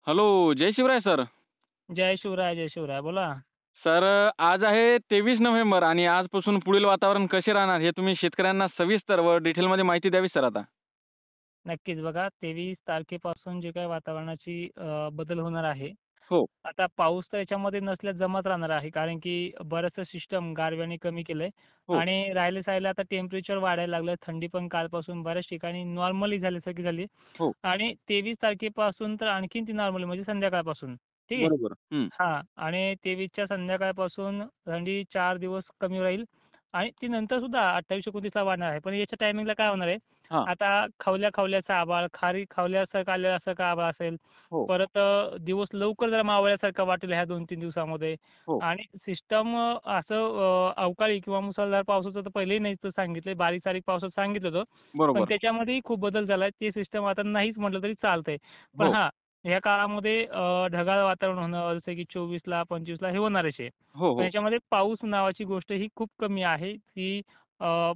Hello, जय Shivray sir. जय शिवराय, जय शिवराय. बोला. Sir आज आहे 23 नोव्हेंबर आणि आजपासून पुढील वातावरण कसे राहणार हे तुम्ही शेतकऱ्यांना सविस्तर व डिटेलमध्ये माहिती द्यावी सर आता. नक्कीच बघा 23 तारखेपासून जे काही वातावरणाची बदल होणार आहे. हो, आता पाऊस तर याच्यामध्ये नसल्यास जमाच राहणार आहे. कारण की बरंचसं सिस्टम गारव्याने कमी केलंय हो, आणि राहिलं-साहिलं आता टेम्परेचर वाढायला लागलं. थंडी पण कालपासून बऱ्याच ठिकाणी नॉर्मली झाल्यासारखी झाली हो. आणि 23 तारखेपासून तर आणखीन ती नॉर्मली म्हणजे संध्याकाळपासून. ठीक आहे? बरोबर. हं. हां. आणि 23च्या संध्याकाळपासून थंडी 4 दिवस कमी राहील आणि ती नंतर सुद्धा 28-29ला वाढणार आहे. पण याच्या टायमिंगला काय होणार आहे, हां. आता खवल्या-खवल्याचं आभाळ, खारी खवल्यासारखं आल्यासारखं आभाळ असेल. हो, परत दिवस लवकर जरा मावळल्यासारखं वाटेल ह्या 2-3 दिवसामध्ये हो. आणि सिस्टम असं अवकाळी किंवा मुसळधार पावसाचं तर पहिलेही नाहीच सांगितलंय. बारीक-सारीक पावसाचं सांगितलं होतं. पण बरोबर. त्याच्यामध्येही खूप बदल झालाय. ते सिस्टम आता नाहीच म्हटलं तरी चालतंय. पण हो, हां, ह्या काळामध्ये ढगाळ वातावरण होणं जसं की 24ला 25ला हे होणारच आहे. हो, पण हो. याच्यामध्ये पाऊस नावाची गोष्ट ही खूप कमी आहे. ती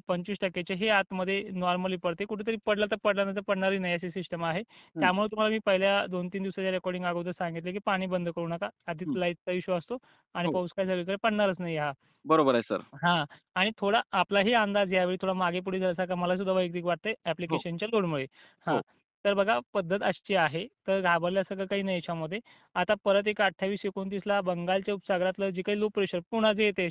25% हे आतमध्ये नॉर्मली पडते. कुठेतरी पडला तर पडला, नाही तर पडणारही नाही अशी सिस्टम आहे. हं, त्यामुळे तुम्हाला मी पहिल्या 2-3 दिवसाच्या रेकॉर्डिंग अगोदर सांगितले, की पाणी बंद करू नका. आधीच हं. लाईटचा इश्यू असतो आणि हो. पाऊस काय सगळीकडे पडणारच नाही हा. बरोबर आहे सर. हां. आणि थोडा आपलाही अंदाज यावेळी थोडा मागे-पुढे झाल्यासारखा मला सुद्धा वैयक्तिक वाटतंय हो, ॲप्लिकेशनच्या लोडमुळे. हां. हो, तर बघा पद्धत अशी आहे, तर घाबरल्यासारखं काही नाही याच्यामध्ये. आता परत एक 28-29ला बंगालच्या उपसागरातलं जे काही लो प्रेशर पुन्हा जे येते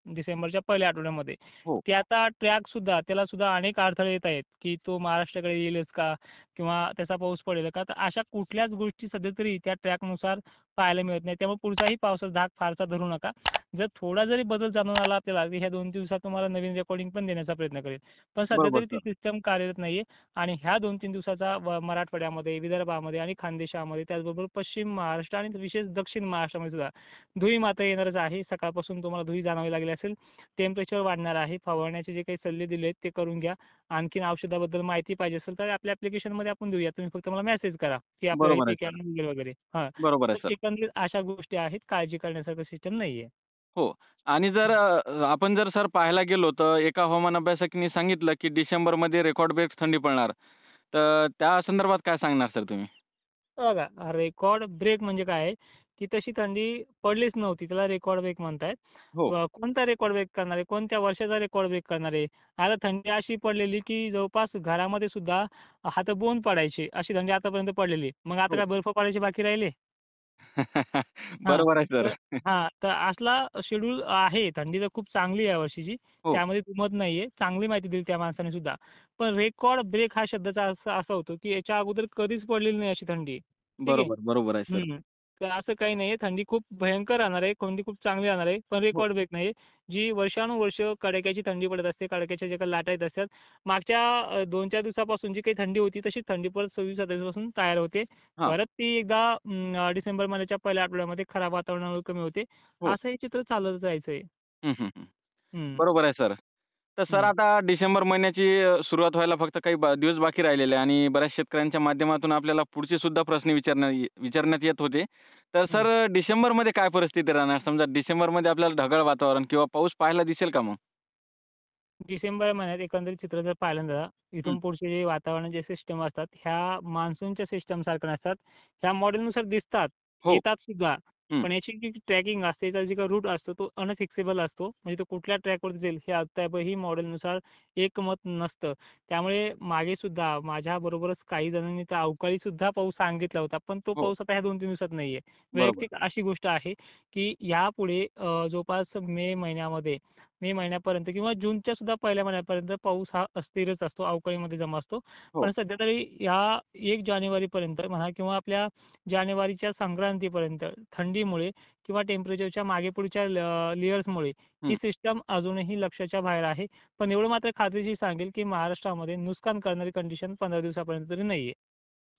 डिसेंबरच्या पहिल्या आठवड्यामध्ये, हो. ते आता ट्रॅकसुद्धा त्यालासुद्धा अनेक अडथळे येत आहेत, की तो महाराष्ट्राकडे येईलच का? किंवा त्याचा पाऊस पडेल का? तर अशा कुठल्याच गोष्टी सध्या तरी त्या ट्रॅकनुसार पाहायला मिळत नाही. त्यामुळे पुढचाही पावसाचा धाक फारसा धरू नका. जर थोडा जरी बदल जाणून आला आपल्याला, की ह्या 2 दिवसात तुम्हाला नवीन रेकॉर्डिंग पण देण्याचा प्रयत्न करेल. पण सध्या बरोबर तरी ती सर. सिस्टम कार्यरत नाहीये आणि ह्या 2-3 दिवसाचा मराठवाड्यामध्ये, विदर्भामध्ये आणि खानदेशामध्ये त्याचबरोबर पश्चिम महाराष्ट्र आणि विशेष दक्षिण महाराष्ट्रामध्ये सुद्धा धुळी मात्र येणारच आहे. सकाळपासून तुम्हाला धुळी जाणवावी लागली असेल. टेम्परेचर वाढणार आहे. फवारण्याचे जे काही सल्ले दिले आहेत ते करून घ्या. आणखीन औषधाबद्दल माहिती पाहिजे असेल तर आपल्या ॲप्लिकेशनमध्ये आपण देऊया. तुम्ही फक्त मला मेसेज करा, की आपल्याला हे बरोबर आहे पीक सर. आहे निघेल वगैरे. हां. बरोबर आहे तर सर. एकंदरीत अशा गोष्टी आहेत. काळजी करण्यासारखं सिस्टम नाहीये. हो. आणि जर आपण जर सर पाहायला गेलो तर एका हवामान अभ्यासकांनी सांगितलं, की डिसेंबरमध्ये रेकॉर्ड ब्रेक थंडी पडणार. तर त्या संदर्भात काय सांगणार सर तुम्ही? बघा, रेकॉर्ड ब्रेक म्हणजे काय आहे, की तशी थंडी पडलीच नव्हती. त्याला रेकॉर्ड ब्रेक म्हणतायत. हो. कोणता रेकॉर्ड ब्रेक करणार आहे? कोणत्या वर्षाचा रेकॉर्ड ब्रेक करणार आहे? आता थंडी अशी पडलेली, की जवळपास घरामध्ये सुद्धा हातबोंब पडायचे, अशी थंडी आतापर्यंत पडलेली. मग आता हो. काय बर्फ पडायचे बाकी राहिले? हां. बरोबर आहे तर सर. तर असला शेड्यूल आहे. थंडी तर खूप चांगली आहे यावर्षीची. हो. त्यामध्ये दुमत नाहीये. चांगली माहिती दिली त्या माणसाने सुद्धा. पण रेकॉर्ड ब्रेक हा शब्दाचा अर्थ असा होतो, की याच्या अगोदर कधीच पडलेली नाही अशी थंडी. ठीक आहे. बरोबर, बरोबर आहे सर. हं. तर असं काही नाहीये. थंडी खूप भयंकर राहणार आहे. थंडी खूप चांगली राहणार आहे. पण हो. रेकॉर्ड ब्रेक नाहीये. जी वर्षानुवर्ष कडाक्याची थंडी पडत असते. कडाक्याच्या ज्या काही लाटा येत असतात. मागच्या 2-4 दिवसापासून जी काही थंडी होती, तशीच थंडी परत 26-27 पासून तयार होते. हां. परत ती एकदा डिसेंबर महिन्याच्या पहिल्या आठवड्यामध्ये खराब वातावरणामुळे कमी होते. हो. असं हे चित्र चालत जायचंय. हं, हं, हं. हं, बरोबर आहे सर. तर सर हं, आता डिसेंबर महिन्याची सुरुवात व्हायला फक्त काही दिवस बाकी राहिलेले आहे आणि बऱ्याच शेतकऱ्यांच्या माध्यमातून आपल्याला पुढचे सुद्धा प्रश्न विचारण्यात येत होते. तर हं. सर डिसेंबरमध्ये काय परिस्थिती राहणार? समजा डिसेंबरमध्ये आपल्याला ढगाळ वातावरण किंवा पाऊस पाहायला दिसेल का मग? डिसेंबर महिन्यात एकंदरीत चित्र जर पाहिलं ना, हं. इथून पुढचे जे वातावरणाचे सिस्टम असतात, ह्या मान्सूनच्या सिस्टमसारख्या नसतात. ह्या मॉडेलनुसार दिसतात, हो. येतात सुद्धा. हं. पण याची जी ट्रॅकिंग असते, त्याचा जे काही रूट असतो, तो अनफिक्सेबल असतो. म्हणजे तो कुठल्या ट्रॅकवरती जाईल हे अद्यापही मॉडेलनुसार एकमत नसतं. त्यामुळे मागे सुद्धा माझ्याबरोबरच काही जणांनी तर अवकाळी सुद्धा पाऊस सांगितला होता. पण तो हो. पाऊस आता ह्या 2-3 दिवसात नाहीये. बरोबर. वैयक्तिक अशी गोष्ट आहे, की यापुढे जवळपास मे महिन्यापर्यंत किंवा जूनच्या सुद्धा पहिल्या महिन्यापर्यंत पाऊस हा अस्थिरच असतो, अवकाळीमध्ये जमा असतो. हो. पण सध्या तरी या 1 जानेवारीपर्यंत म्हणा किंवा आपल्या जानेवारीच्या संक्रांतीपर्यंत थंडीमुळे किंवा टेम्परेचरच्या मागे-पुढच्या लेयर्समुळे ही हं. सिस्टम अजूनही लक्षाच्या बाहेर आहे. पण एवढं मात्र खात्रीशीर सांगेल, की महाराष्ट्रामध्ये नुकसान करणारी कंडिशन 15 दिवसापर्यंत तरी नाहीये.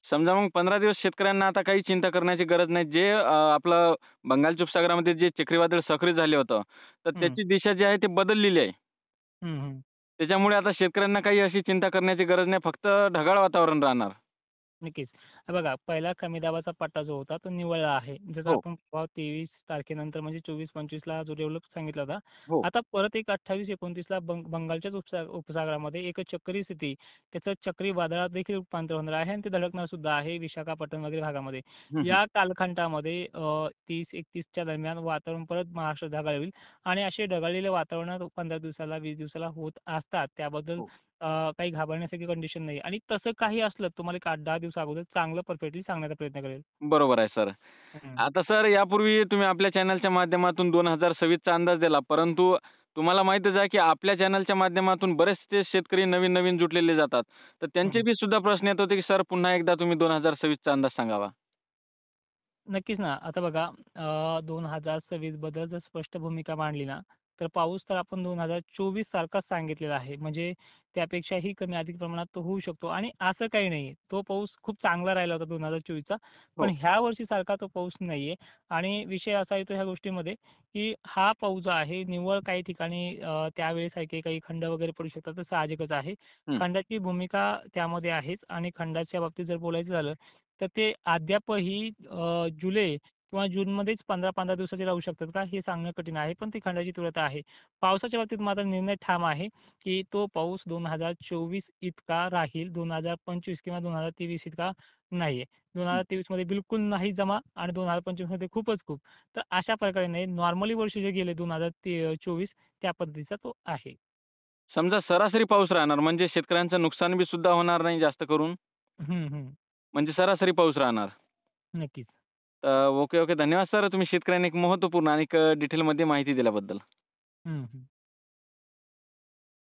समजा मग 15 दिवस शेतकऱ्यांना आता काही चिंता करण्याची गरज नाही. जे आपलं बंगालच्या उपसागरामध्ये जे चक्रीवादळ सक्रिय झालं होतं, तर हं, त्याची दिशा जी आहे ती बदललेली आहे. हं, हं. त्याच्यामुळे आता शेतकऱ्यांना काही अशी चिंता करण्याची गरज नाही. फक्त ढगाळ वातावरण राहणार. नक्कीच. हे बघा, पहिला कमी दाबाचा पट्टा जो होता तो निवळला आहे. जसं हो, आपण प्रभाव 23 तारखेनंतर म्हणजे 24-25ला जो डेव्हलप सांगितला होता. हो, आता परत एक 28-29ला बंगालच्याच उपसागरामध्ये एक चक्री स्थिती, त्याचं चक्री वादळात देखील रूपांतर होणार आहे आणि ते धडकणार सुद्धा आहे विशाखापट्टणम वगैरे भागामध्ये. हं, हं. या कालखंडामध्ये 30-31च्या दरम्यान वातावरण परत महाराष्ट्र ढगाळ आणि असे ढगाळलेले वातावरण 15 दिवसाला, 20 दिवसाला होत असतात. त्याबद्दल हो. काही घाबरण्यासारखी कंडिशन नाही आणि तसं काही असलं तुम्हाला एक 8-10 दिवसा अगोदर चांगलं परफेक्टली सांगण्याचा प्रयत्न करेल. बरोबर आहे सर. हं. आता सर यापूर्वी तुम्ही आपल्या चॅनलच्या माध्यमातून 2026चा अंदाज दिला. परंतु तुम्हाला माहीतच आहे, की आपल्या चॅनलच्या माध्यमातून बरेचसे शेतकरी नवीन-नवीन जुटलेले जातात. तर हं, त्यांचे हं. बी सुद्धा प्रश्न येत होते, की सर पुन्हा एकदा तुम्ही 2026चा अंदाज सांगावा. नक्कीच ना. आता बघा 2026 बद्दल जर स्पष्ट भूमिका मांडली ना, तर पाऊस तर आपण 2024 सारखाच सांगितलेला आहे. म्हणजे त्यापेक्षाही कमी अधिक प्रमाणात तो होऊ शकतो आणि असं काही नाहीये. तो पाऊस खूप चांगला राहिला होता 2024चा. पण हो. ह्या वर्षीसारखा तो पाऊस नाहीये आणि विषय असा येतो ह्या गोष्टीमध्ये, की हा पाऊस जो आहे निव्वळ काही ठिकाणी त्यावेळेसारखे काही खंड वगैरे पडू शकतात, तर साहजिकच आहे. हं. खंडाची भूमिका त्यामध्ये आहेच आणि खंडाच्या बाबतीत जर बोलायचं झालं, तर ते अद्यापही जुलै किंवा जूनमध्येच 15-15 दिवसाचे राहू शकतात का? हे सांगणं कठीण आहे. पण ती खंडाची तीव्रता आहे. पावसाच्या बाबतीत मात्र निर्णय ठाम आहे, की तो पाऊस 2024 इतका राहील. 2025 किंवा 2023 इतका नाहीये. हं. 2023 मध्ये बिलकुल नाही जमा आणि 2025 मध्ये खूपच खूप. तर अशा प्रकारे नाही नॉर्मली वर्ष जे गेले 2024 त्या पद्धतीचा तो आहे. समजा सरासरी पाऊस राहणार म्हणजे शेतकऱ्यांचं नुकसान बी सुद्धा होणार नाही जास्त करून. हं, हं. म्हणजे सरासरी पाऊस राहणार. नक्कीच. Okay, okay. धन्यवाद सर. तुम्ही शेतकऱ्यांना एक महत्त्वपूर्ण आणि डिटेलमध्ये माहिती दिल्याबद्दल. हं, हं.